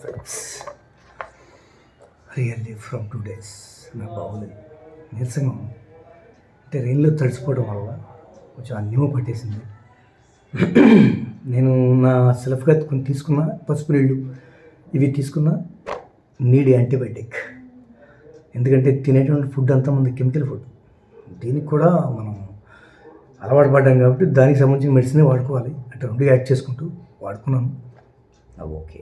Friends, really from 2 days నాకు బాగోలేదు, నీరసంగా ఉంది. అంటే రెయిన్లో తడిసిపోవడం వల్ల కొంచెం అన్యమో పట్టేసింది. నేను నా సెల్ఫ్గా కొన్ని తీసుకున్న పసుపు నీళ్ళు ఇవి తీసుకున్న నీడ్ యాంటీబయాటిక్. ఎందుకంటే తినేటువంటి ఫుడ్ అంతా మనది కెమికల్ ఫుడ్. దీనికి కూడా మనం అలవాటు పడ్డాం కాబట్టి దానికి సంబంధించిన మెడిసినే వాడుకోవాలి. అంటే 2 యాడ్ చేసుకుంటూ వాడుకున్నాను. ఓకే.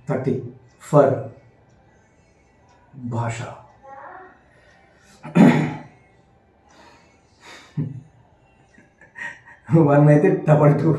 థర్టీ ఫర్ భాష. వన్ అయితే డబల్ 2.